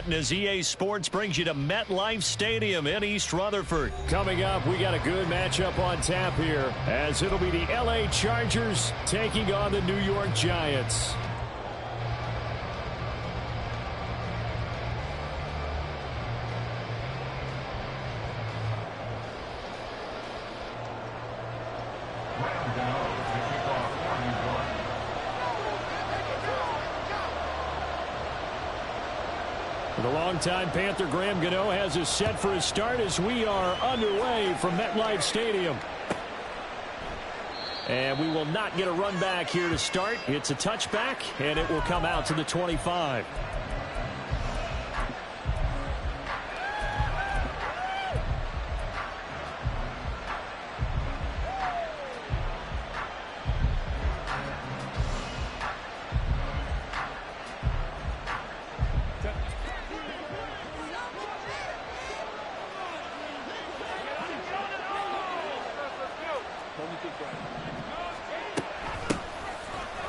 Manhattan as EA Sports brings you to MetLife Stadium in East Rutherford. Coming up, we got a good matchup on tap here, as it'll be the LA Chargers taking on the New York Giants. The longtime Panther Graham Gano has us set for his start as we are underway from MetLife Stadium. And we will not get a run back here to start. It's a touchback, and it will come out to the 25.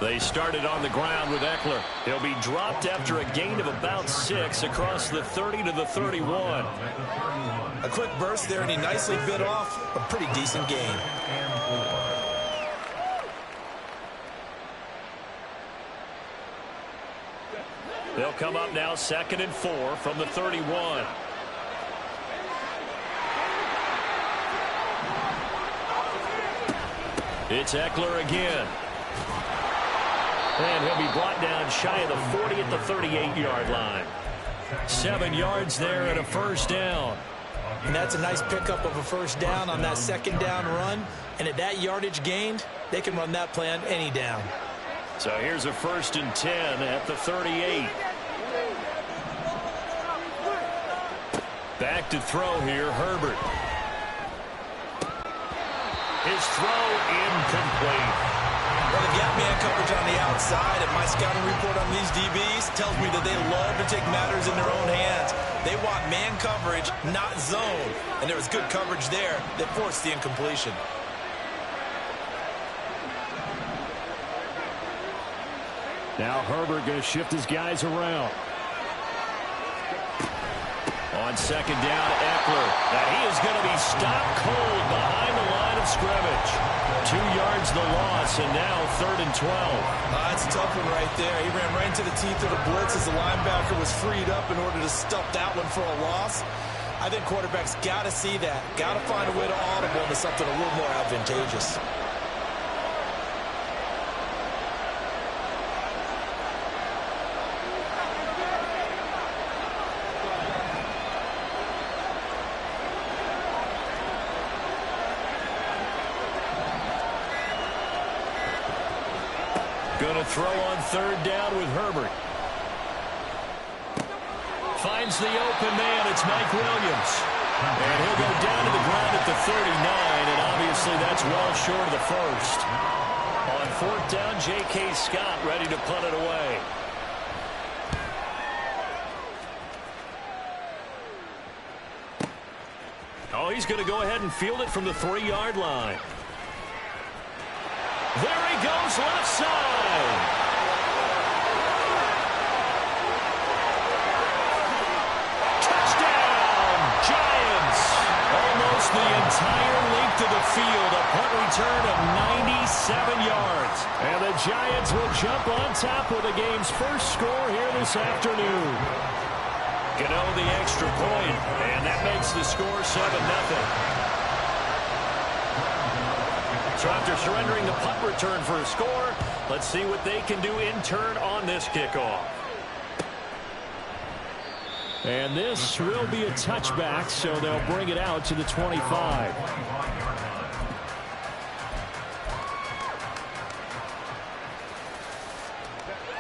They started on the ground with Eckler. He'll be dropped after a gain of about 6 across the 30 to the 31. A quick burst there, and he nicely bit off a pretty decent gain. They'll come up now 2nd and 4 from the 31. It's Eckler again. And he'll be brought down shy of the 40 at the 38-yard line. 7 yards there and a first down. And that's a nice pickup of a first down on that second down run. And at that yardage gained, they can run that play on any down. So here's a 1st and 10 at the 38. Back to throw here, Herbert. His throw incomplete. Well, they've got man coverage on the outside, and my scouting report on these DBs tells me that they love to take matters in their own hands. They want man coverage, not zone. And there was good coverage there that forced the incompletion. Now Herbert going to shift his guys around. On 2nd down, Eckler. Now he is going to be stopped cold behind the line of scrimmage. 2 yards the loss, and now 3rd and 12. That's a tough one right there. He ran right into the teeth of the blitz as the linebacker was freed up in order to stuff that one for a loss. I think quarterbacks got to see that. Got to find a way to audible into something a little more advantageous. Going to throw on 3rd down with Herbert. Finds the open man. It's Mike Williams. And he'll go down to the ground at the 39, and obviously that's well short of the first. On 4th down, J.K. Scott ready to punt it away. Oh, he's going to go ahead and field it from the 3-yard line. There he goes, left side. Touchdown, Giants. Almost the entire length of the field. A punt return of 97 yards. And the Giants will jump on top with the game's first score here this afternoon. Gano the extra point, and that makes the score 7-0. So after surrendering the punt return for a score, let's see what they can do in turn on this kickoff. And this will be a touchback, so they'll bring it out to the 25.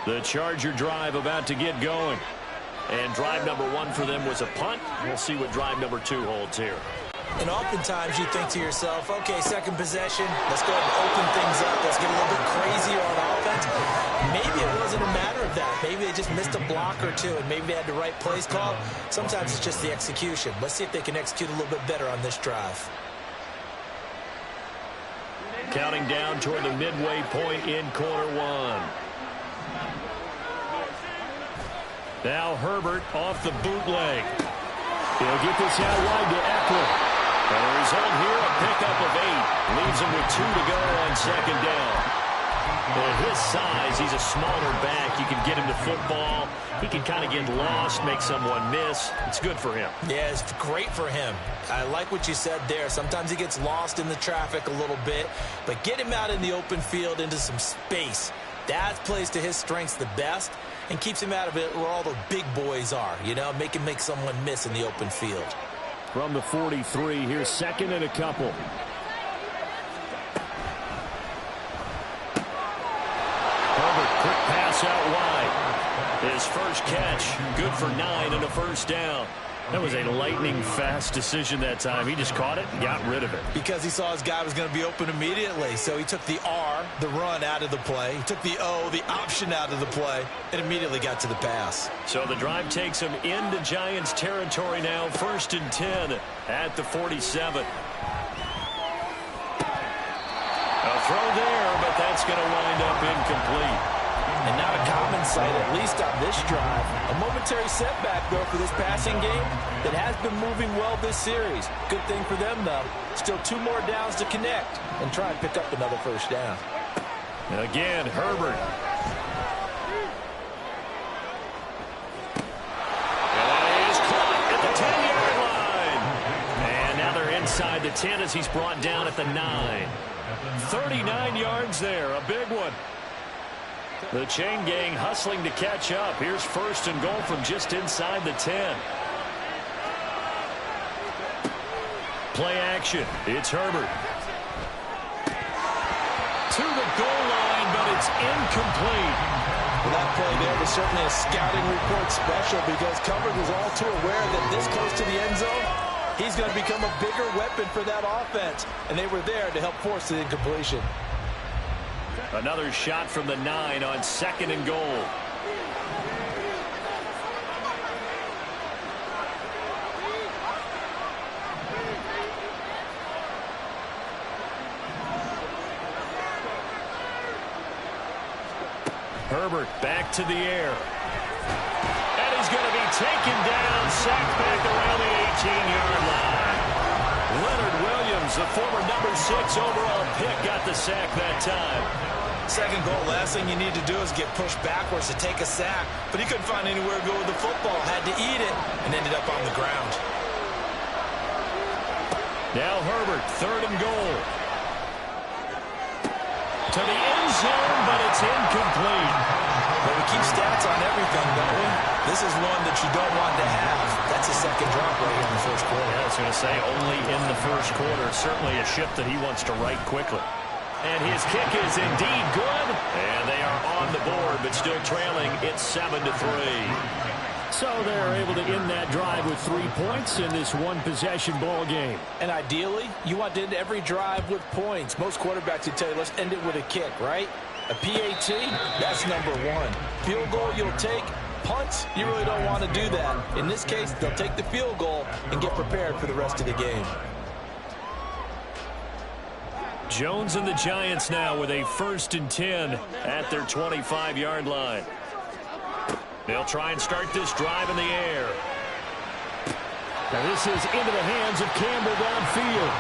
The Charger drive about to get going. And drive number 1 for them was a punt. We'll see what drive number 2 holds here. And oftentimes you think to yourself, okay, second possession, let's go ahead and open things up. Let's get a little bit crazier on offense. Maybe it wasn't a matter of that. Maybe they just missed a block or two, and maybe they had the right plays called. Sometimes it's just the execution. Let's see if they can execute a little bit better on this drive. Counting down toward the midway point in quarter 1. Now Herbert off the bootleg. He'll get this out wide to Eckler. And the result here, a pickup of 8. Leaves him with 2 to go on second down. At his size, he's a smaller back. You can get him to football. He can kind of get lost, make someone miss. It's good for him. Yeah, it's great for him. I like what you said there. Sometimes he gets lost in the traffic a little bit, but get him out in the open field into some space. That plays to his strengths the best and keeps him out of it where all the big boys are, you know, make him make someone miss in the open field. From the 43, here's second and a couple. Quick pass out wide. His first catch, good for 9 and a first down. That was a lightning-fast decision that time. He just caught it and got rid of it. Because he saw his guy was going to be open immediately. So he took the R, the run, out of the play. He took the O, the option, out of the play, and immediately got to the pass. So the drive takes him into Giants territory now. 1st and 10 at the 47. A throw there, but that's going to wind up incomplete. And not a common sight, at least on this drive. A momentary setback, though, for this passing game that has been moving well this series. Good thing for them, though. Still 2 more downs to connect and try and pick up another first down. And again, Herbert. And that is caught at the 10-yard line. And now they're inside the 10 as he's brought down at the 9. 39 yards there, a big one. The chain gang hustling to catch up. Here's 1st and goal from just inside the 10. Play action. It's Herbert. To the goal line, but it's incomplete. Well, that play there was certainly a scouting report special because Covered was all too aware that this close to the end zone, he's going to become a bigger weapon for that offense. And they were there to help force the incompletion. Another shot from the 9 on 2nd and goal. Herbert back to the air. And he's going to be taken down, sacked back around the 18-yard line. Leonard Williams, the former number 6 overall pick, got the sack that time. 2nd goal, last thing you need to do is get pushed backwards to take a sack. But he couldn't find anywhere to go with the football. Had to eat it and ended up on the ground. Now Herbert, 3rd and goal. To the end zone, but it's incomplete. But we keep stats on everything, don't we? This is one that you don't want to have. That's a 2nd drop right here in the 1st quarter. Yeah, I was going to say only in the 1st quarter. Certainly a ship that he wants to right quickly. And his kick is indeed good. And they are on the board, but still trailing. It's 7-3. So they're able to end that drive with 3 points in this one-possession ball game. And ideally, you want to end every drive with points. Most quarterbacks would tell you, let's end it with a kick, right? A PAT, that's number 1. Field goal you'll take. Punts, you really don't want to do that. In this case, they'll take the field goal and get prepared for the rest of the game. Jones and the Giants now with a 1st and 10 at their 25-yard line. They'll try and start this drive in the air. Now this is into the hands of Campbell downfield.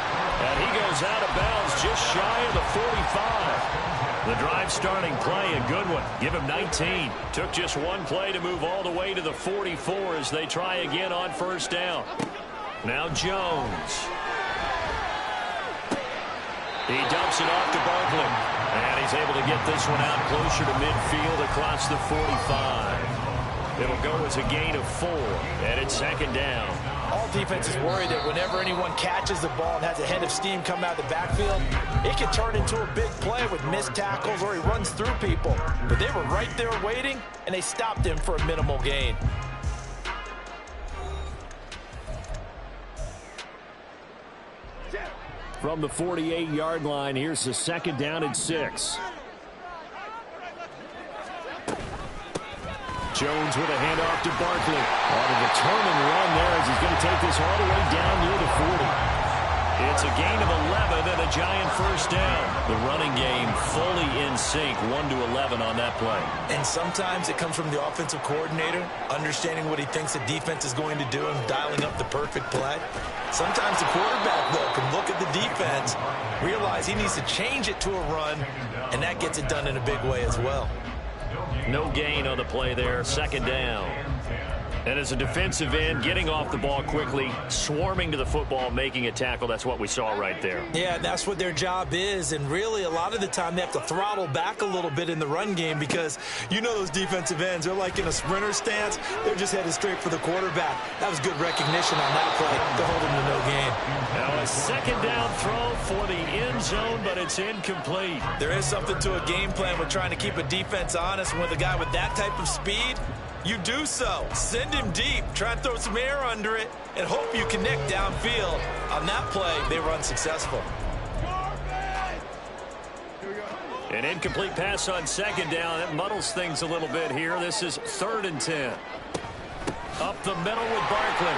And he goes out of bounds just shy of the 45. The drive starting play, a good one. Give him 19. Took just one play to move all the way to the 44 as they try again on 1st down. Now Jones. He dumps it off to Barkley. And he's able to get this one out closer to midfield across the 45. It'll go as a gain of 4. And it's 2nd down. All defenses worry that whenever anyone catches the ball and has a head of steam come out of the backfield, it can turn into a big play with missed tackles or he runs through people. But they were right there waiting, and they stopped him for a minimal gain. From the 48-yard line, here's the 2nd down and 6. Jones with a handoff to Barkley. On a determined run there as he's going to take this all the way down near the 40. It's a gain of 11 and a Giant first down. The running game fully in sync, 1-11 on that play. And sometimes it comes from the offensive coordinator, understanding what he thinks the defense is going to do and dialing up the perfect play. Sometimes the quarterback, though, can look at the defense, realize he needs to change it to a run, and that gets it done in a big way as well. No gain on the play there, second down. And as a defensive end, getting off the ball quickly, swarming to the football, making a tackle, that's what we saw right there. Yeah, that's what their job is, and really a lot of the time they have to throttle back a little bit in the run game because you know those defensive ends, they're like in a sprinter stance, they're just headed straight for the quarterback. That was good recognition on that play to hold him to no gain. Now a second down throw for the end zone, but it's incomplete. There is something to a game plan with trying to keep a defense honest, and with a guy with that type of speed, you do so. Send him deep. Try and throw some air under it and hope you connect downfield. On that play, they run successful. An incomplete pass on second down. It muddles things a little bit here. This is 3rd and 10. Up the middle with Barkley.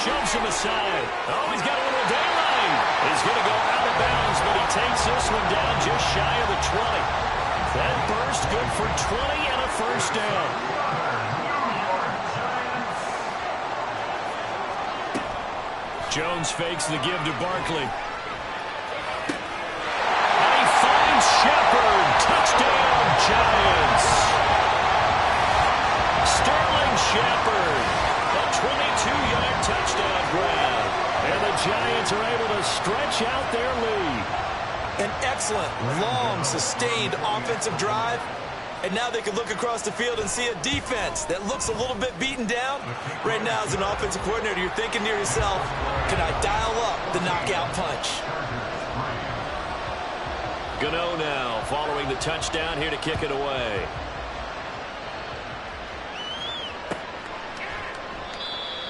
Shoves him aside. Oh, he's got a little daylight. He's going to go out of bounds, but he takes this one down just shy of the 20. That burst good for 20 and a first down. Jones fakes the give to Barkley. And he finds Shepard. Touchdown, Giants. Sterling Shepard. A 22-yard touchdown grab. And the Giants are able to stretch out their lead. An excellent, long, sustained offensive drive. And now they can look across the field and see a defense that looks a little bit beaten down. Right now, as an offensive coordinator, you're thinking to yourself, can I dial up the knockout punch? Gano now following the touchdown here to kick it away.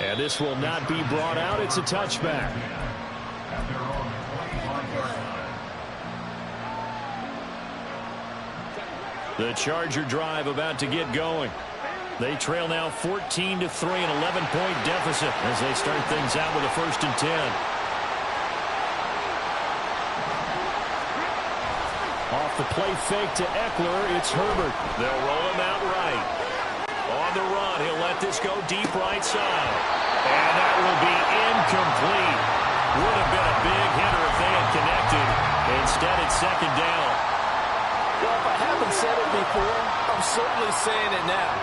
And this will not be brought out. It's a touchback. The Charger drive about to get going. They trail now 14-3, an 11-point deficit as they start things out with a 1st and 10. Off the play fake to Eckler, it's Herbert. They'll roll him out right. On the run, he'll let this go deep right side. And that will be incomplete. Would have been a big hitter if they had connected. Instead, it's second down. Well, if I haven't said it before, I'm certainly saying it now.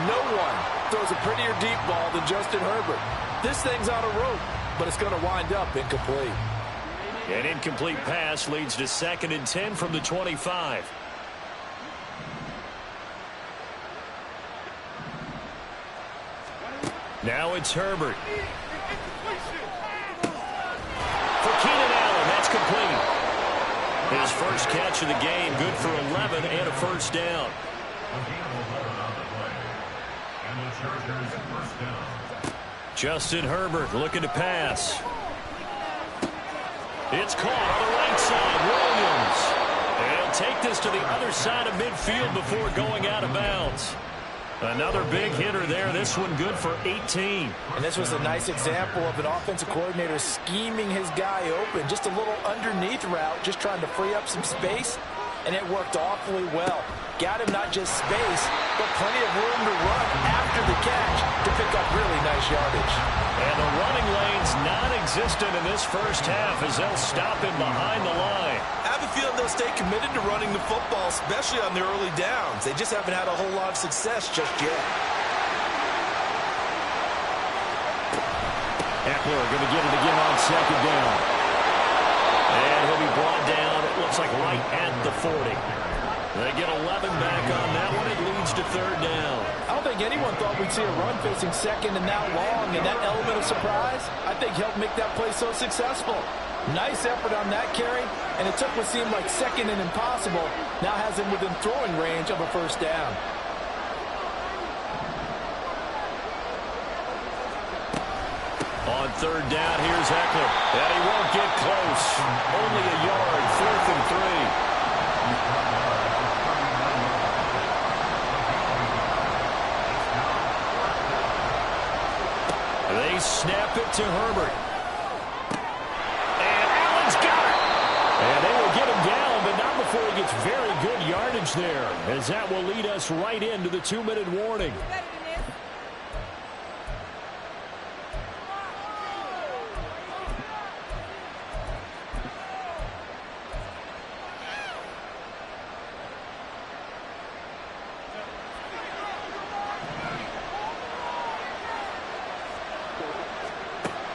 No one throws a prettier deep ball than Justin Herbert. This thing's on a rope, but it's going to wind up incomplete. An incomplete pass leads to 2nd and 10 from the 25. Now it's Herbert. For Keenan Allen, that's complete. His first catch of the game, good for 11 and a first down. Justin Herbert looking to pass. It's caught on the right side. Williams. And he'll take this to the other side of midfield before going out of bounds. Another big hitter there. This one good for 18. And this was a nice example of an offensive coordinator scheming his guy open. Just a little underneath route, just trying to free up some space. And it worked awfully well. Got him not just space, but plenty of room to run after the catch to pick up really nice yardage. And the running lane's non-existent in this first half as they'll stop him behind the line. I have a feeling they'll stay committed to running the football, especially on the early downs. They just haven't had a whole lot of success just yet. Eckler going to get it again on second down. And he'll be brought down, it looks like right at the 40. They get 11 back on that one. It leads to 3rd down. I don't think anyone thought we'd see a run facing 2nd and that long, and that element of surprise, I think, helped make that play so successful. Nice effort on that carry, and it took what seemed like 2nd and impossible, now has him within throwing range of a first down. On 3rd down, here's Eckler. And he won't get close. Only a yard, 4th and 3. They snap it to Herbert. before he gets very good yardage there, as that will lead us right into the 2-minute warning.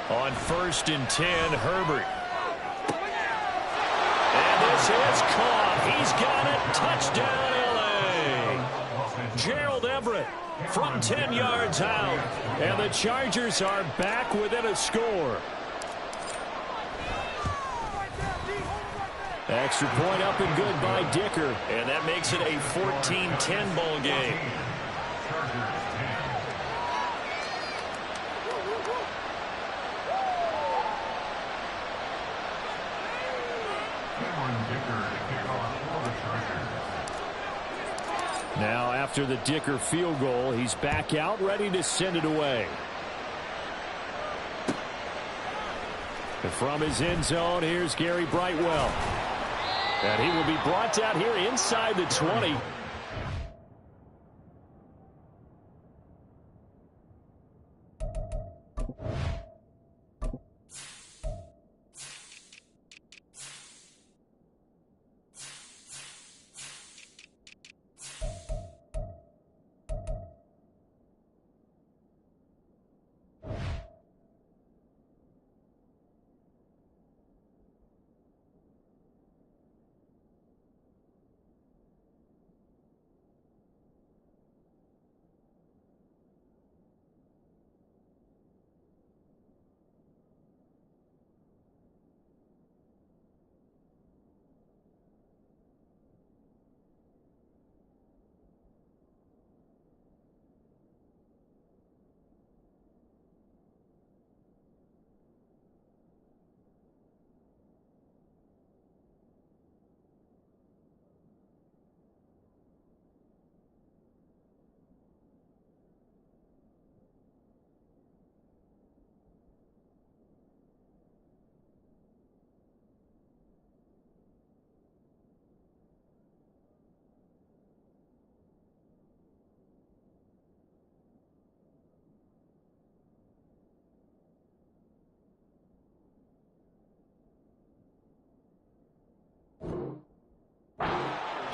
On 1st and 10, Herbert. And this is caught. He's got it. Touchdown, L.A. Gerald Everett from 10 yards out. And the Chargers are back within a score. Extra point up and good by Dicker. And that makes it a 14-10 ball game. Now, after the Dicker field goal, he's back out, ready to send it away. And from his end zone, here's Gary Brightwell. And he will be brought down here inside the 20.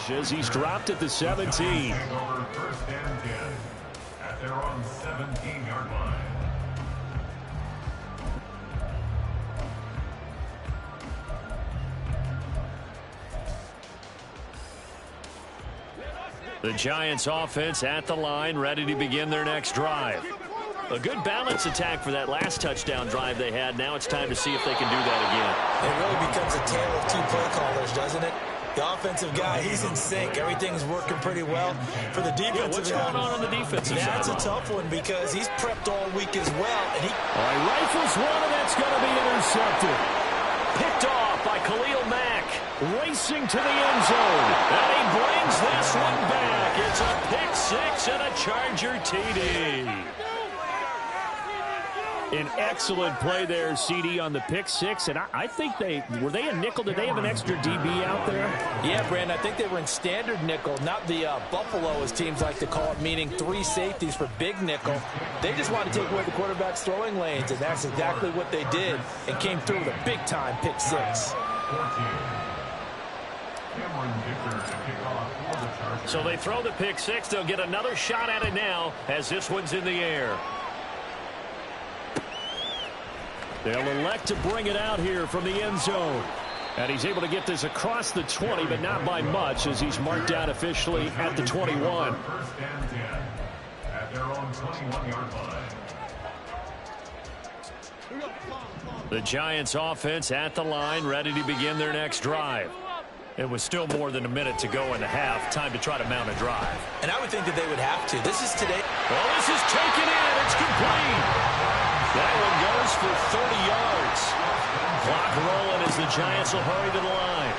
As he's dropped at the 17. First and 10 at their own 17-yard line. The Giants offense at the line, ready to begin their next drive. A good balance attack for that last touchdown drive they had. Now it's time to see if they can do that again. It really becomes a tale of two play callers, doesn't it? The offensive guy, he's in sync. Everything's working pretty well. For the defensive what's going on the defensive side? That's a tough one because he's prepped all week as well. And he rifles one, and that's going to be intercepted. Picked off by Khalil Mack. Racing to the end zone. And he brings this one back. It's a pick six and a Charger TD. An excellent play there, CD, on the pick six. And I think were they a nickel? Did they have an extra DB out there? Yeah, Brandon, I think they were in standard nickel, not the Buffalo, as teams like to call it, meaning 3 safeties for big nickel. They just wanted to take away the quarterback's throwing lanes, and that's exactly what they did, and came through with a big-time pick six. So they throw the pick six. They'll get another shot at it now as this one's in the air. They'll elect to bring it out here from the end zone. And he's able to get this across the 20, but not by much, as he's marked out officially at the 21. First and 10 at their own 21-yard line. The Giants offense at the line, ready to begin their next drive. It was still more than a minute to go in the half. Time to try to mount a drive. And I would think that they would have to. This is today. Well, this is taken in. It's complete. That one goes for 30 yards. Clock rolling as the Giants will hurry to the line.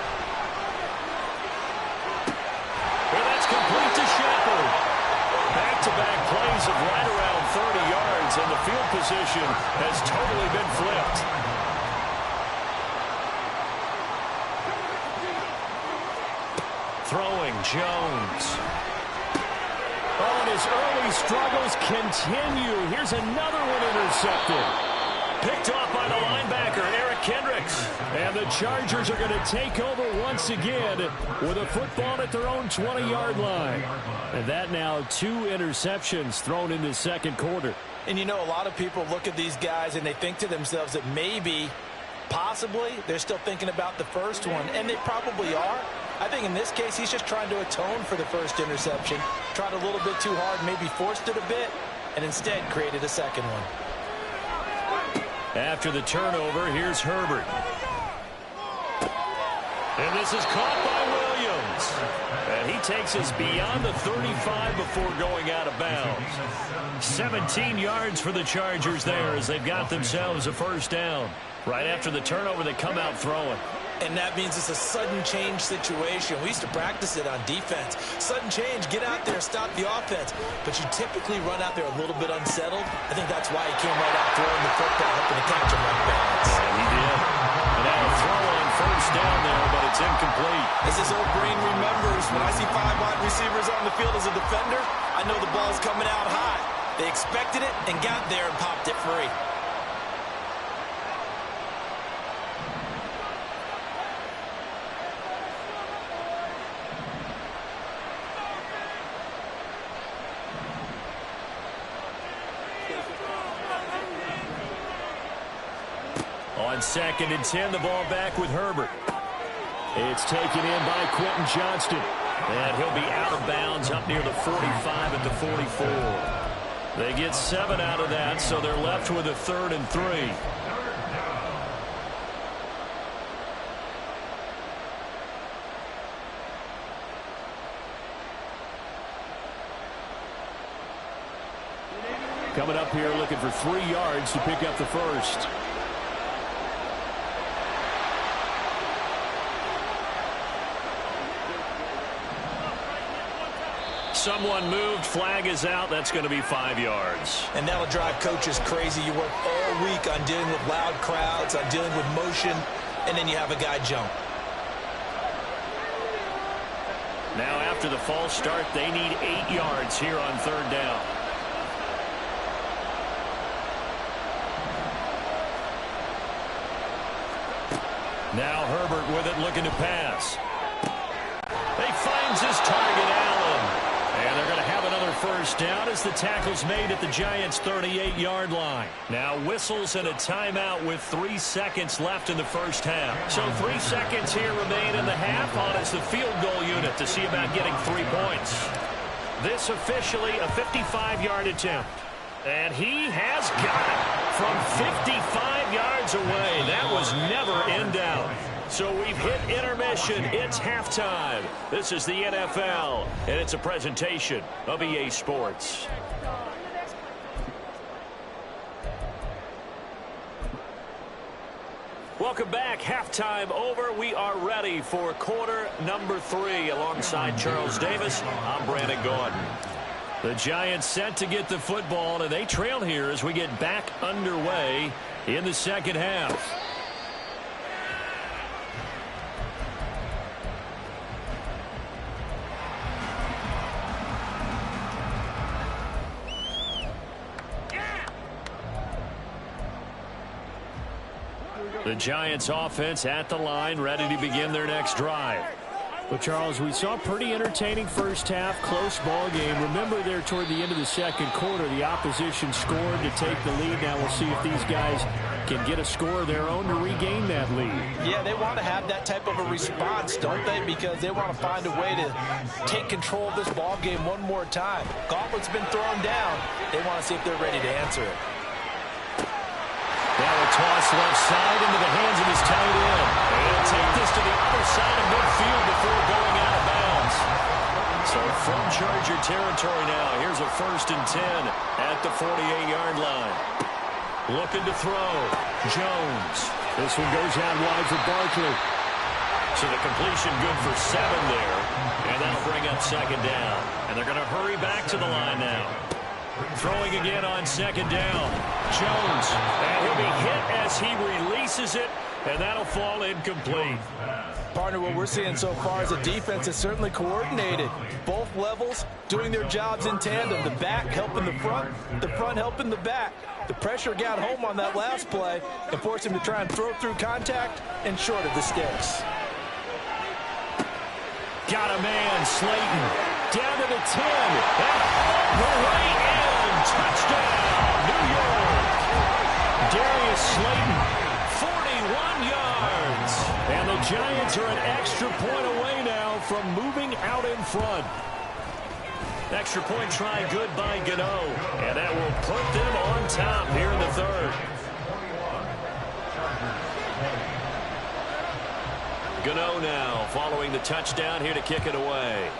And that's complete to Shepard. Back-to-back plays of right around 30 yards, and the field position has totally been flipped. Throwing, Jones. Oh, and his early struggles continue. Here's another one intercepted. Picked off by the linebacker, Eric Kendricks. And the Chargers are going to take over once again with a football at their own 20-yard line. And that now 2 interceptions thrown in the second quarter. And you know, a lot of people look at these guys and they think to themselves that maybe, possibly, they're still thinking about the first one. And they probably are. I think in this case, he's just trying to atone for the first interception. Tried a little bit too hard, maybe forced it a bit, and instead created a second one. After the turnover, here's Herbert. And this is caught by Williams. And he takes us beyond the 35 before going out of bounds. 17 yards for the Chargers there as they've got themselves a first down. Right after the turnover, they come out throwing. And that means it's a sudden change situation. We used to practice it on defense. Sudden change, get out there, stop the offense. But you typically run out there a little bit unsettled. I think that's why he came right out throwing the football, hoping to catch him on balance. And he did. And now a throw on first down there, but it's incomplete. As his old brain remembers, when I see 5 wide receivers on the field as a defender, I know the ball's coming out high. They expected it and got there and popped it free. On 2nd and 10, the ball back with Herbert. It's taken in by Quentin Johnston. And he'll be out of bounds up near the 45 at the 44. They get 7 out of that, so they're left with a 3rd and 3. Coming up here looking for 3 yards to pick up the first. Someone moved, flag is out. That's going to be 5 yards. And that'll drive coaches crazy. You work all week on dealing with loud crowds, on dealing with motion, and then you have a guy jump. Now after the false start, they need 8 yards here on 3rd down. Now Herbert with it, looking to pass. He finds his target, Allen. And they're going to have another first down as the tackle's made at the Giants' 38-yard line. Now whistles and a timeout with 3 seconds left in the first half. So 3 seconds here remain in the half on as the field goal unit to see about getting 3 points. This officially a 55-yard attempt. And he has got it from 55 yards away. That was never in doubt. So we've hit intermission. It's halftime. This is the NFL, and it's a presentation of EA Sports. Welcome back. Halftime over. We are ready for quarter number 3. Alongside Charles Davis, I'm Brandon Gordon. The Giants set to get the football, and they trail here as we get back underway in the second half. The Giants offense at the line, ready to begin their next drive. Well, Charles, we saw a pretty entertaining first half, close ball game. Remember there toward the end of the second quarter, the opposition scored to take the lead. Now we'll see if these guys can get a score of their own to regain that lead. Yeah, they want to have that type of a response, don't they? Because they want to find a way to take control of this ball game one more time. Gauntlet's been thrown down. They want to see if they're ready to answer it. Now a toss left side into the hands of his tight end. And take this to the other side of midfield before going out of bounds. So from Charger territory now, here's a 1st and 10 at the 48-yard line. Looking to throw. Jones. This one goes out wide for Barkley. So the completion good for 7 there. And that'll bring up 2nd down. And they're going to hurry back to the line now. Throwing again on 2nd down. Jones. And he'll be hit as he releases it. And that'll fall incomplete. Part Partner, what we're seeing so far is the defense is certainly coordinated. Both levels doing their jobs in tandem. The back helping the front helping the back. The pressure got home on that last play and forced him to try and throw through contact and short of the sticks. Got a man, Slayton. Down to the 10. The way in. Touchdown, New York. Darius Slayton, 41 yards. And the Giants are an extra point away now from moving out in front. Extra point try good by Gano. And that will put them on top here in the third. Gano now following the touchdown here to kick it away.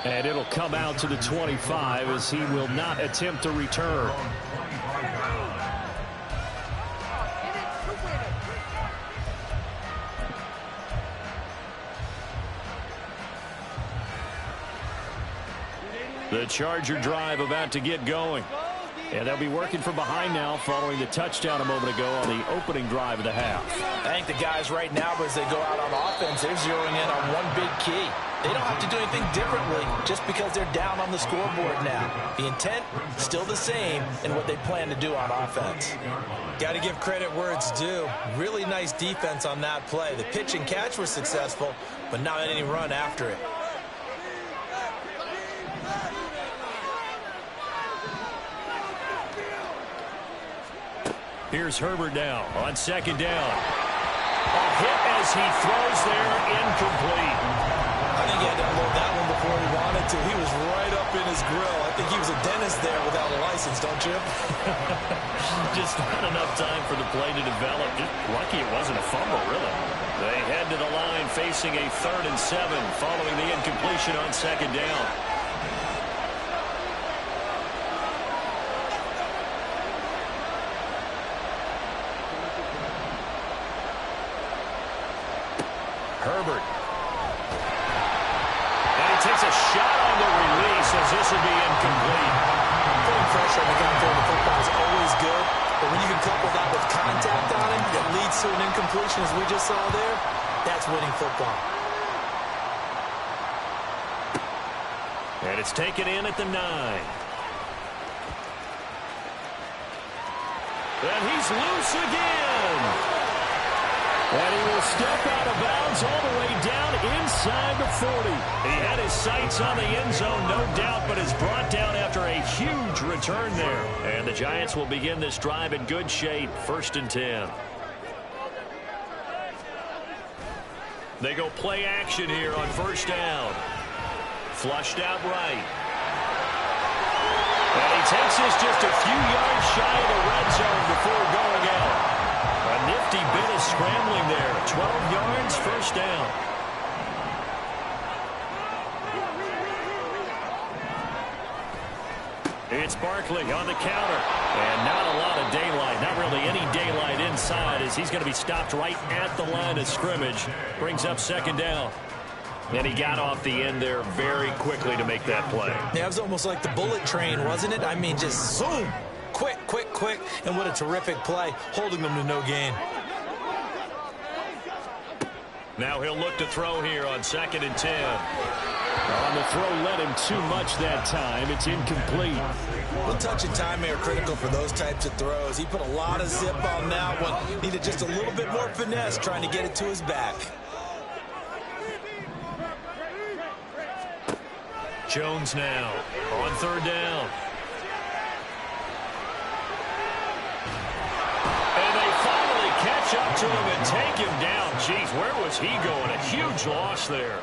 And it'll come out to the 25 as he will not attempt to return. The Charger drive about to get going. And they'll be working from behind now following the touchdown a moment ago on the opening drive of the half. I think the guys right now, as they go out on offense, they're zeroing in on one big key. They don't have to do anything differently just because they're down on the scoreboard now. The intent, still the same in what they plan to do on offense. Got to give credit where it's due. Really nice defense on that play. The pitch and catch was successful, but not any run after it. Here's Herbert now on second down. A hit as he throws there, incomplete. I think he had to unload that one before he wanted to. He was right up in his grill. I think he was a dentist there without a license, don't you? Just not enough time for the play to develop. Just lucky it wasn't a fumble, really. They head to the line facing a 3rd and 7 following the incompletion on second down. Herbert. And he takes a shot on the release as this will be incomplete. Putting pressure on the guy throwing the football is always good, but when you can couple that with contact on him that leads to an incompletion as we just saw there, that's winning football. And it's taken in at the 9. And he's loose again. And he will step out of bounds all the way down inside the 40. He had his sights on the end zone, no doubt, but is brought down after a huge return there. And the Giants will begin this drive in good shape, 1st and 10. They go play action here on 1st down. Flushed out right. And he takes this just a few yards shy of the red zone before going out. A nifty bit of scrambling there. 12 yards, 1st down. It's Barkley on the counter. And not a lot of daylight. Not really any daylight inside as he's going to be stopped right at the line of scrimmage. Brings up 2nd down. And he got off the end there very quickly to make that play. Yeah, it was almost like the bullet train, wasn't it? I mean, just zoom. Quick, quick, quick. And what a terrific play, holding them to no gain. Now he'll look to throw here on 2nd and 10. On the throw led him too much that time. It's incomplete. Well, touch and timing are critical for those types of throws. He put a lot of zip on that one. Needed just a little bit more finesse trying to get it to his back. Jones now on 3rd down. And they finally catch up to him and take him down. Jeez, where was he going? A huge loss there.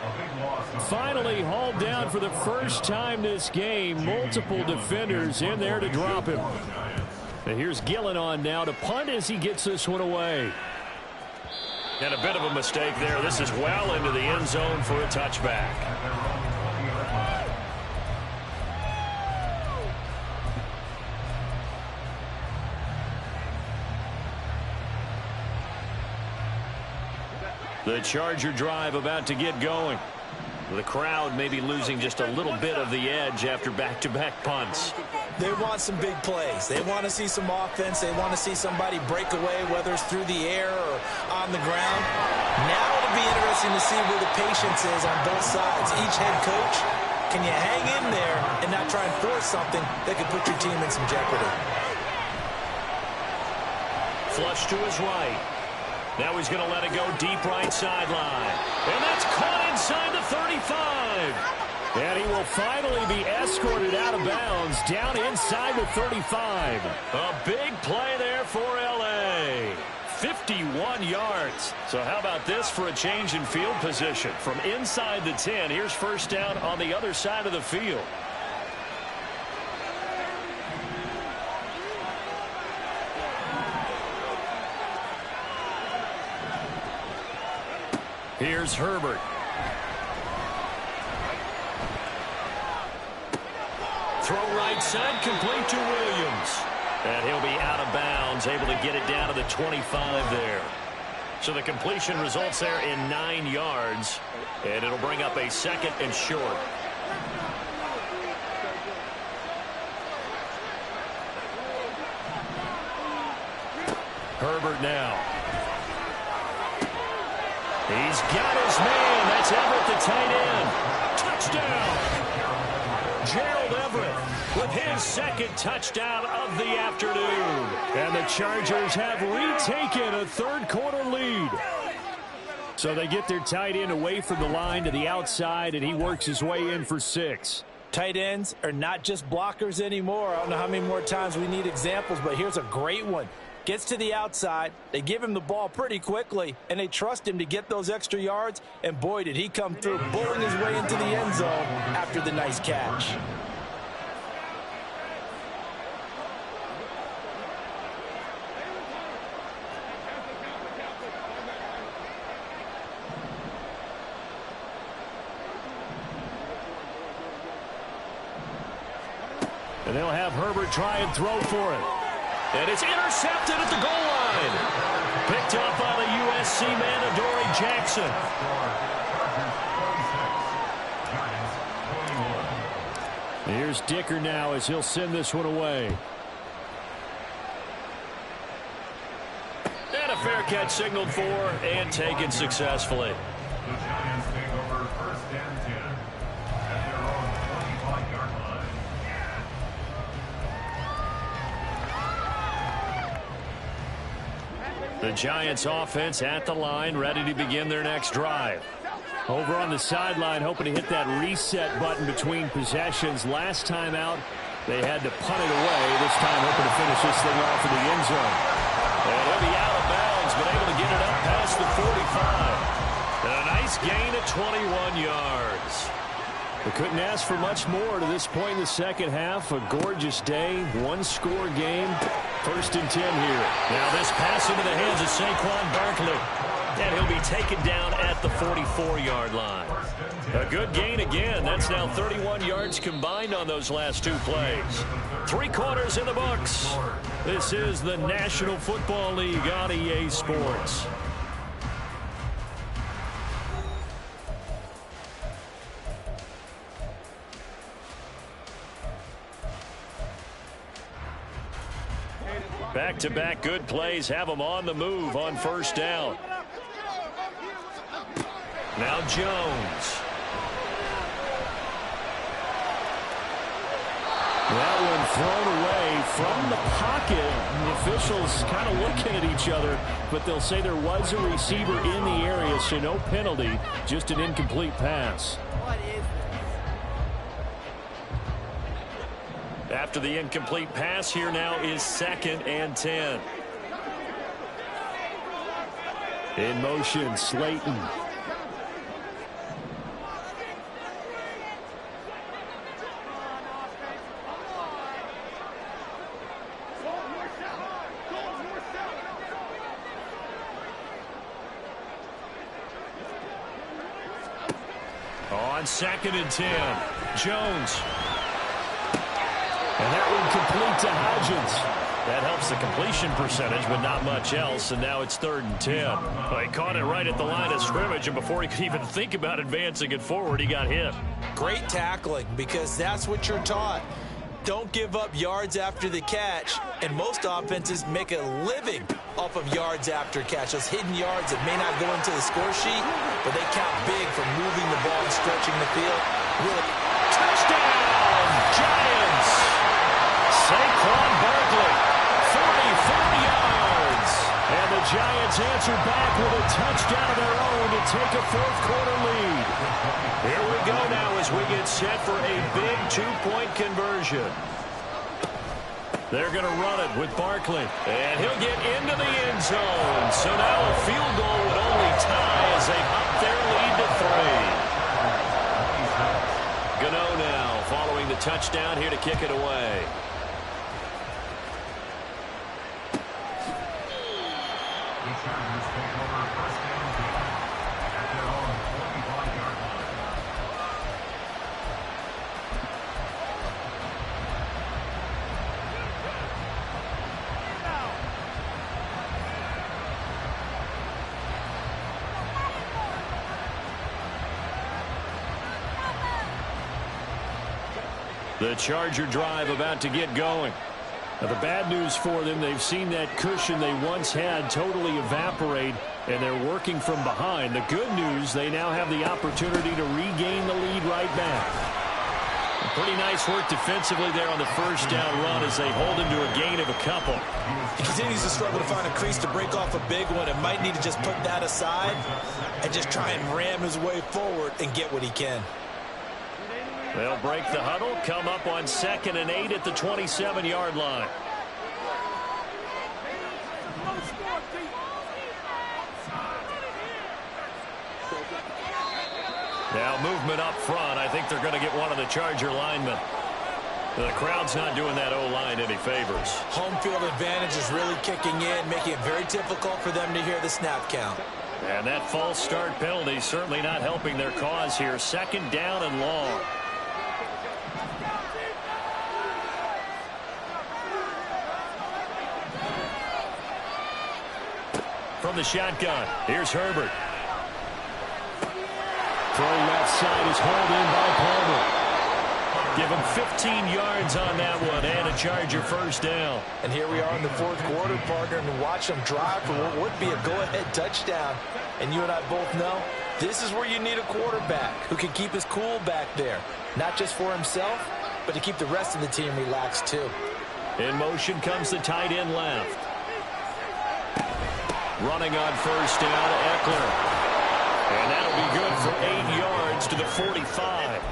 Finally hauled down for the first time this game. Multiple defenders in there to drop him. And here's Gillen on now to punt as he gets this one away. And a bit of a mistake there. This is well into the end zone for a touchback. The Charger drive about to get going. The crowd may be losing just a little bit of the edge after back-to-back punts. They want some big plays. They want to see some offense. They want to see somebody break away, whether it's through the air or on the ground. Now it'll be interesting to see where the patience is on both sides. Each head coach, can you hang in there and not try and force something that could put your team in some jeopardy? Flush to his right. Now he's going to let it go deep right sideline. And that's caught inside the 35. And he will finally be escorted out of bounds down inside the 35. A big play there for L.A. 51 yards. So how about this for a change in field position? From inside the 10, here's first down on the other side of the field. Here's Herbert. Throw right side, complete to Williams. And he'll be out of bounds, able to get it down to the 25 there. So the completion results there in 9 yards. And it'll bring up a second and short. Herbert now. He's got his man. That's Everett, the tight end. Touchdown. Gerald Everett with his second touchdown of the afternoon. And the Chargers have retaken a third-quarter lead. So they get their tight end away from the line to the outside, and he works his way in for 6. Tight ends are not just blockers anymore. I don't know how many more times we need examples, but here's a great one. Gets to the outside, they give him the ball pretty quickly, and they trust him to get those extra yards, and boy, did he come through, bowling his way into the end zone after the nice catch. And they'll have Herbert try and throw for it. And it's intercepted at the goal line. Picked up by the USC man, Adoree Jackson. Here's Dicker now as he'll send this one away. And a fair catch signaled for and taken successfully. The Giants take over first and 10 at their own 25-yard line. The Giants offense at the line, ready to begin their next drive. Over on the sideline, hoping to hit that reset button between possessions. Last time out, they had to punt it away. This time hoping to finish this thing off in the end zone. And he'll be out of bounds, but able to get it up past the 45. And a nice gain of 21 yards. We couldn't ask for much more to this point in the second half. A gorgeous day, one-score game. First and 10 here. Now this pass into the hands of Saquon Barkley. And he'll be taken down at the 44-yard line. A good gain again. That's now 31 yards combined on those last 2 plays. 3 quarters in the books. This is the National Football League on EA Sports. Back-to-back good plays have them on the move on first down. Now Jones. That one thrown away from the pocket. The officials kind of looking at each other, but they'll say there was a receiver in the area, so no penalty, just an incomplete pass. After the incomplete pass, here now is 2nd and 10. In motion, Slayton. On 2nd and 10, Jones. And that one complete to Hodgins. That helps the completion percentage, but not much else. And now it's 3rd and 10. Well, he caught it right at the line of scrimmage, and before he could even think about advancing it forward, he got hit. Great tackling, because that's what you're taught. don't give up yards after the catch, and most offenses make a living off of yards after catch. Those hidden yards that may not go into the score sheet, but they count big for moving the ball and stretching the field. Really. Touchdown, Giants! Saquon Barkley, 44 yards. And the Giants answer back with a touchdown of their own to take a fourth-quarter lead. Here we go now as we get set for a big two-point conversion. They're going to run it with Barkley. And he'll get into the end zone. So now a field goal would only tie as they up their lead to 3. Gano now following the touchdown here to kick it away. The Charger drive about to get going. Now, the bad news for them, they've seen that cushion they once had totally evaporate, and they're working from behind. The good news, they now have the opportunity to regain the lead right back. Pretty nice work defensively there on the first down run as they hold him to a gain of a couple. He continues to struggle to find a crease to break off a big one and might need to just put that aside and just try and ram his way forward and get what he can. They'll break the huddle, come up on 2nd and 8 at the 27-yard line. Now movement up front. I think they're going to get one of the Charger linemen. The crowd's not doing that O-line any favors. Home field advantage is really kicking in, making it very difficult for them to hear the snap count. And that false start penalty certainly not helping their cause here. 2nd down and long. From the shotgun, here's Herbert. Throw left side is hauled in by Palmer. Give him 15 yards on that one and a Charger first down. And here we are in the fourth quarter, partner, and watch them drive for what would be a go-ahead touchdown. And you and I both know this is where you need a quarterback who can keep his cool back there. Not just for himself, but to keep the rest of the team relaxed too. In motion comes the tight end left. Running on first down, Eckler. And that'll be good for 8 yards to the 45.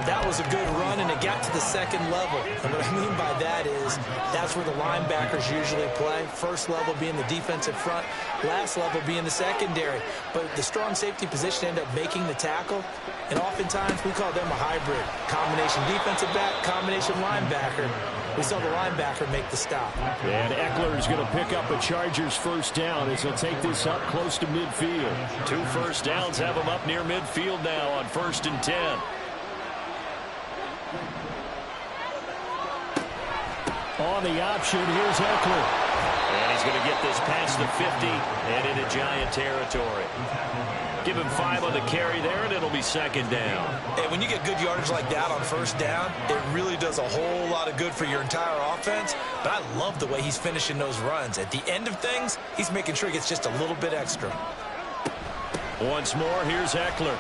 That was a good run, and it got to the second level. And what I mean by that is that's where the linebackers usually play. First level being the defensive front, last level being the secondary. But the strong safety position ended up making the tackle, and oftentimes we call them a hybrid. Combination defensive back, combination linebacker. We saw the linebacker make the stop. And Eckler is going to pick up a Chargers first down as he'll take this up close to midfield. 2 first downs have him up near midfield now on 1st and 10. On the option, here's Eckler. And he's going to get this past the 50 and into Giant territory. Give him 5 on the carry there, and it'll be 2nd down. And when you get good yardage like that on first down, it really does a whole lot of good for your entire offense. But I love the way he's finishing those runs. At the end of things, he's making sure he gets just a little bit extra. Once more, here's Eckler.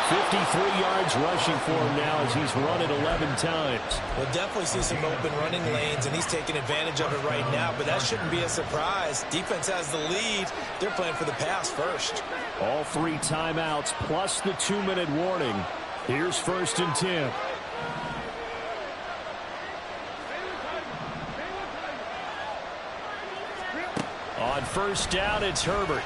53 yards rushing for him now as he's run it 11 times. We'll definitely see some open running lanes, and he's taking advantage of it right now, but that shouldn't be a surprise. Defense has the lead. They're playing for the pass first. All 3 timeouts plus the 2-minute warning. Here's 1st and 10. On first down, it's Herbert.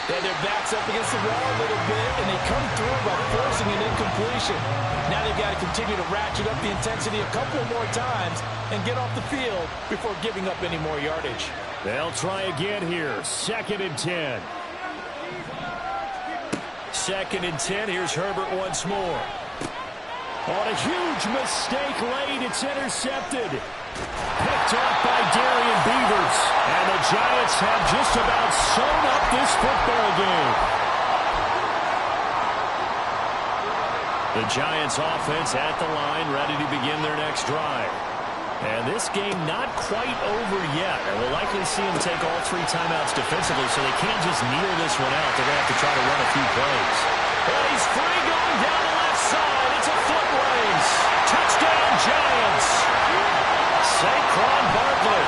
And their backs up against the wall a little bit, and they come through by forcing an incompletion. Now they've got to continue to ratchet up the intensity a couple more times and get off the field before giving up any more yardage. They'll try again here. 2nd and 10. 2nd and 10. Here's Herbert once more. On a huge mistake late, it's intercepted. Picked off by Darian Beavers. And the Giants have just about sewn up this football game. The Giants offense at the line, ready to begin their next drive. And this game not quite over yet. And we'll likely see him take all 3 timeouts defensively, so they can't just kneel this one out. They're going to have to try to run a few plays. And he's free going down the left side. It's a foot race. Touchdown, Giants. Saquon Barkley.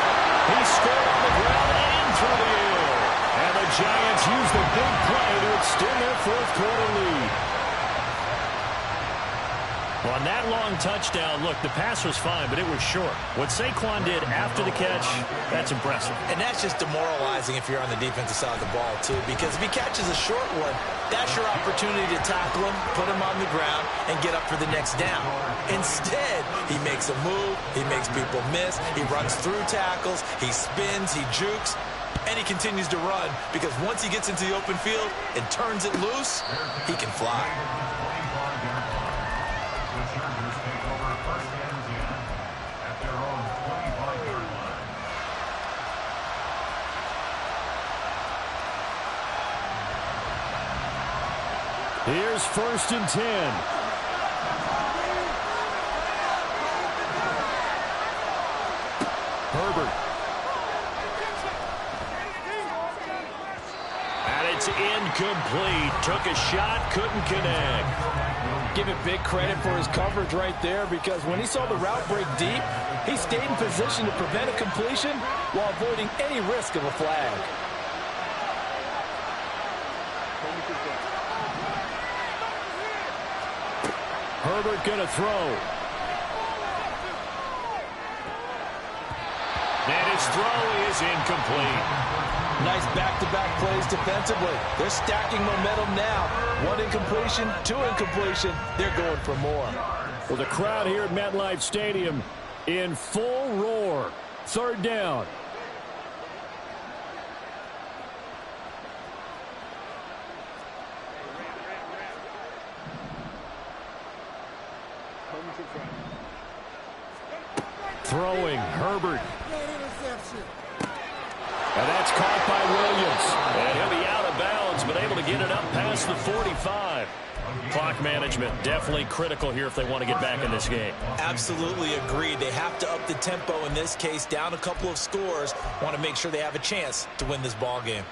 He scored on the ground and through the air. And the Giants use the big play to extend their fourth-quarter lead. On that long touchdown, look, the pass was fine, but it was short. What Saquon did after the catch, that's impressive. And that's just demoralizing if you're on the defensive side of the ball, too, because if he catches a short one, that's your opportunity to tackle him, put him on the ground, and get up for the next down. Instead, he makes a move, he makes people miss, he runs through tackles, he spins, he jukes, and he continues to run because once he gets into the open field and turns it loose, he can fly. Here's 1st and 10. Herbert. And it's incomplete. Took a shot, couldn't connect. Give it big credit for his coverage right there, because when he saw the route break deep, he stayed in position to prevent a completion while avoiding any risk of a flag. Herbert going to throw. And his throw is incomplete. Nice back-to-back plays defensively. They're stacking momentum now. 1 incompletion, 2 incompletion. They're going for more. Well, the crowd here at MetLife Stadium in full roar. 3rd down. Throwing, Herbert. And that's caught by Williams. And he'll be out of bounds, but able to get it up past the 45. Clock management definitely critical here if they want to get back in this game. Absolutely agreed. They have to up the tempo in this case, down a couple of scores. Want to make sure they have a chance to win this ball game.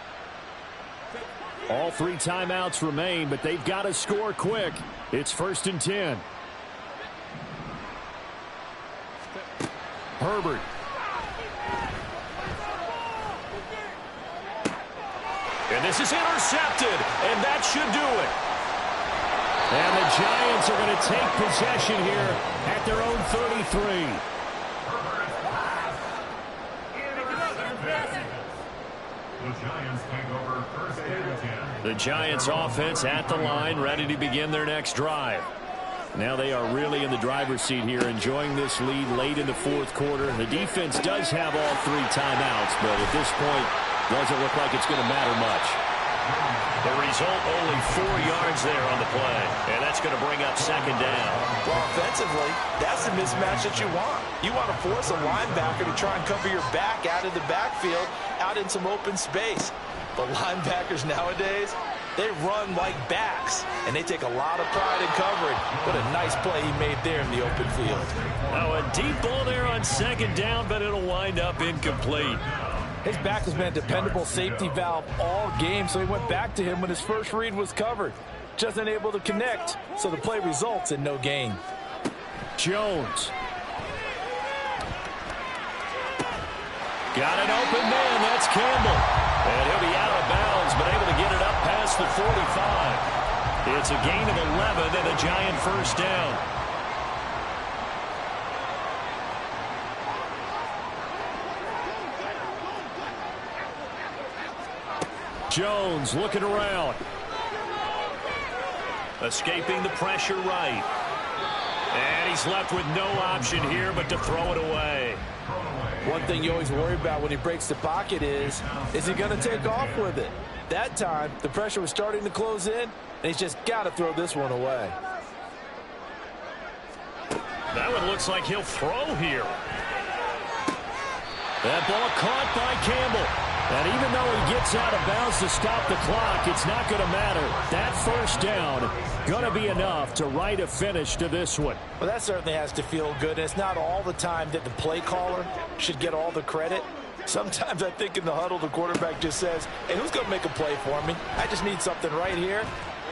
All 3 timeouts remain, but they've got to score quick. It's 1st and 10. Herbert. And this is intercepted, and that should do it. And the Giants are going to take possession here at their own 33. The Giants take over 1st and 10. The Giants offense at the line, ready to begin their next drive. Now they are really in the driver's seat here, enjoying this lead late in the 4th quarter. The defense does have all 3 timeouts, but at this point, doesn't look like it's going to matter much. The result, only 4 yards there on the play, and that's going to bring up 2nd down. Well, offensively, that's the mismatch that you want. You want to force a linebacker to try and cover your back out of the backfield, out in some open space. But linebackers nowadays, they run like backs, and they take a lot of pride in covering. What a nice play he made there in the open field. Now a deep ball there on 2nd down, but it'll wind up incomplete. His back has been a dependable safety valve all game, so he went back to him when his first read was covered. Just unable to connect, so the play results in no gain. Jones. Got an open man, that's Campbell. And he'll be out of bounds, but able to get it up past the 45. It's a gain of 11 and a Giant 1st down. Jones looking around. Escaping the pressure right. And he's left with no option here but to throw it away. One thing you always worry about when he breaks the pocket is he going to take off with it? That time, the pressure was starting to close in, and he's just got to throw this one away. That one looks like he'll throw here. That ball caught by Campbell. And even though he gets out of bounds to stop the clock, it's not going to matter. That first down going to be enough to write a finish to this one. Well, that certainly has to feel good. It's not all the time that the play caller should get all the credit. Sometimes I think in the huddle, the quarterback just says, hey, who's going to make a play for me? I just need something right here.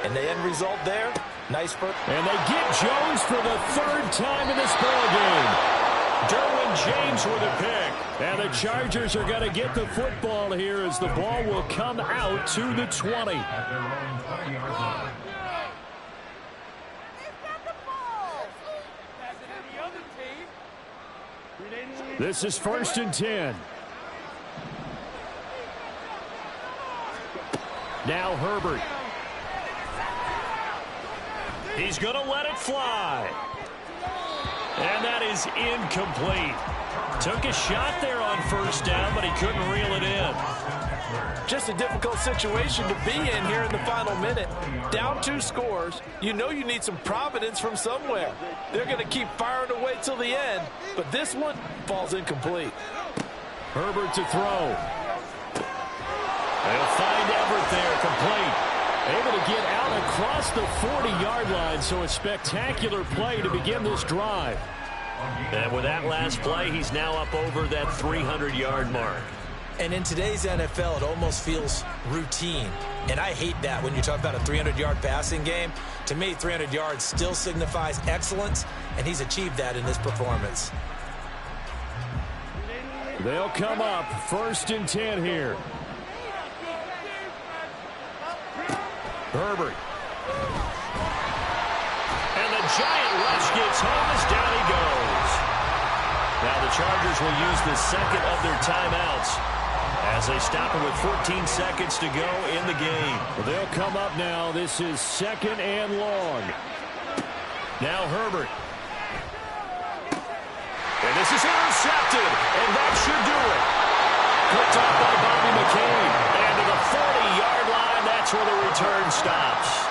And the end result there, nice first. And they get Jones for the third time in this ballgame. Derwin James with a pick. And the Chargers are going to get the football here as the ball will come out to the 20. At their own 20-yard line. This is 1st and 10. Now Herbert. He's going to let it fly. And that is incomplete. Took a shot there on 1st down, but he couldn't reel it in. Just a difficult situation to be in here in the final minute. Down 2 scores. You know you need some providence from somewhere. They're going to keep firing away till the end, but this one falls incomplete. Herbert to throw. They'll find Everett there, complete. Able to get out across the 40-yard line, so a spectacular play to begin this drive. And with that last play, he's now up over that 300-yard mark. And in today's NFL, it almost feels routine. And I hate that when you talk about a 300-yard passing game. To me, 300 yards still signifies excellence, and he's achieved that in this performance. They'll come up 1st and 10 here. Herbert. And the giant rush gets home as down he goes. Now the Chargers will use the second of their timeouts as they stop it with 14 seconds to go in the game. Well, they'll come up now. This is 2nd and long. Now Herbert. And this is intercepted, and that should do it. Picked off by Bobby McCain. And to the 40-yard line, that's where the return stops.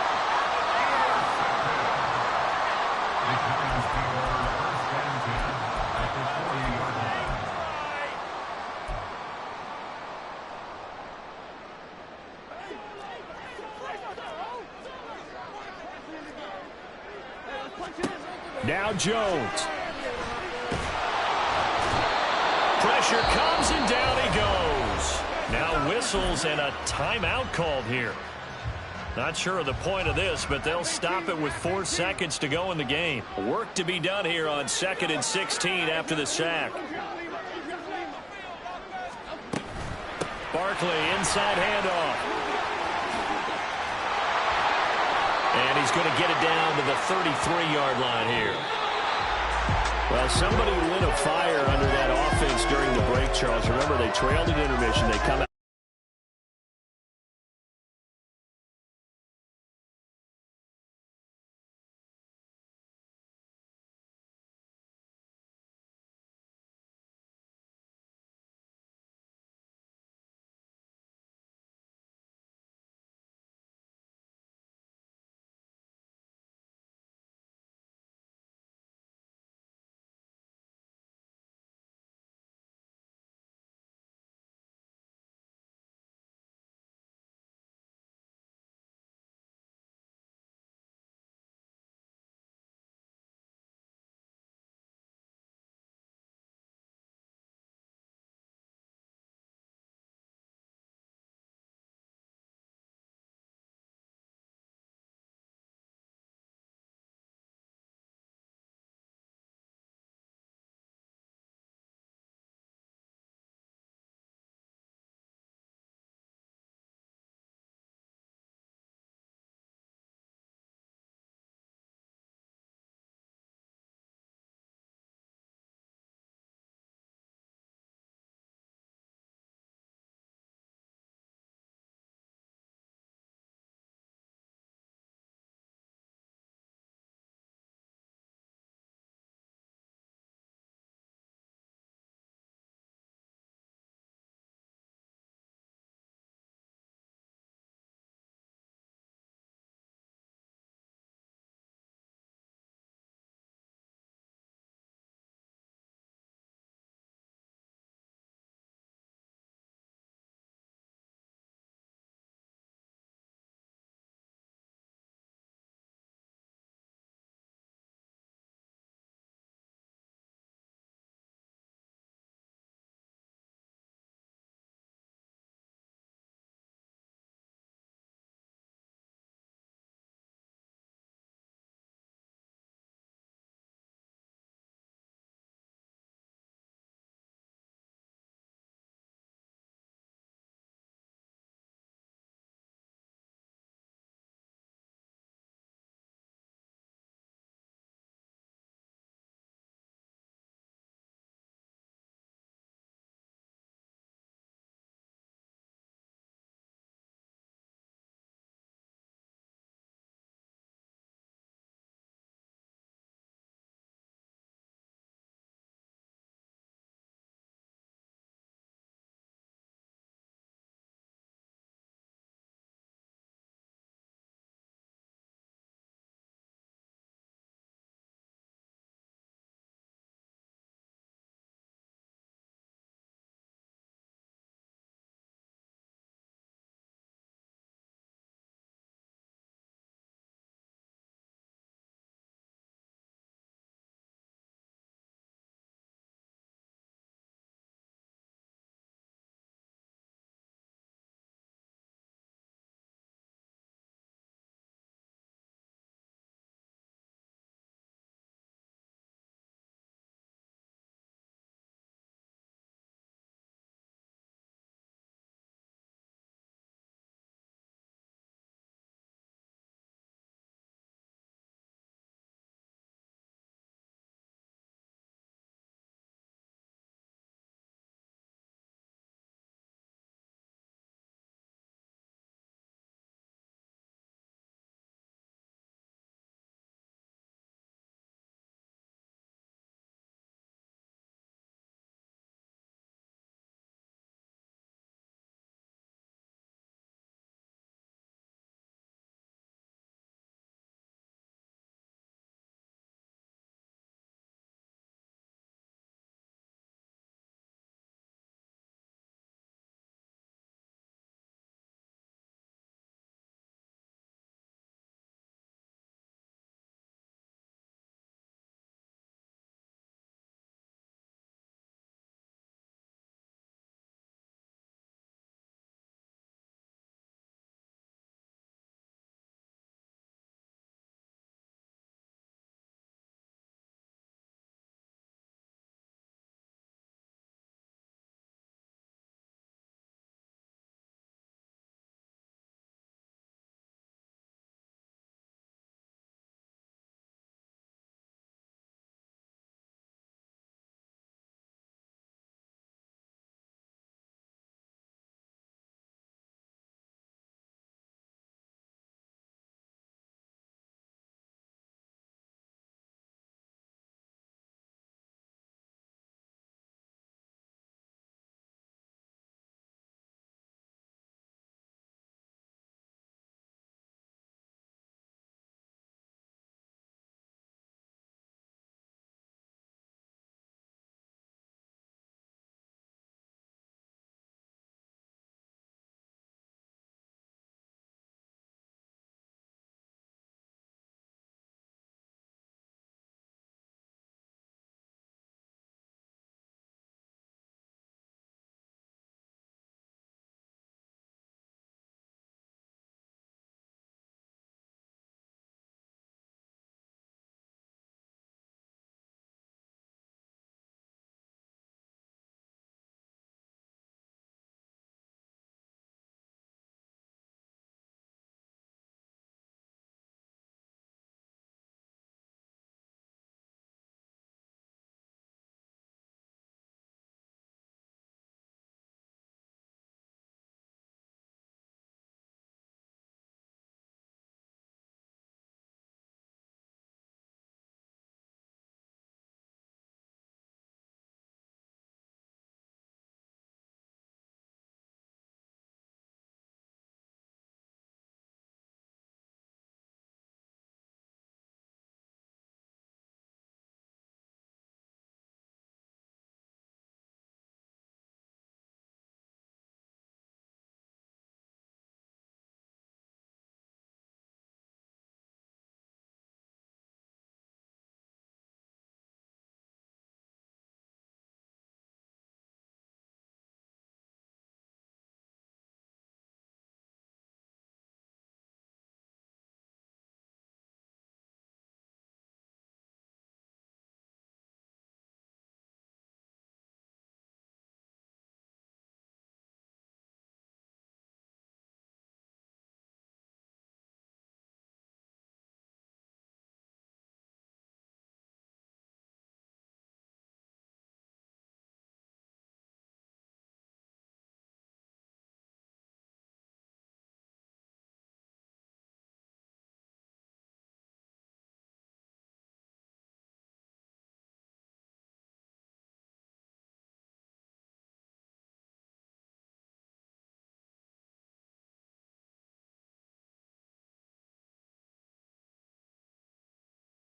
Now Jones. Pressure comes and down he goes. Now whistles and a timeout called here. Not sure of the point of this, but they'll stop it with 4 seconds to go in the game. Work to be done here on 2nd and 16 after the sack. Barkley inside handoff. And he's going to get it down to the 33-yard line here. Well, somebody lit a fire under that offense during the break, Charles. Remember, they trailed at intermission. They come out.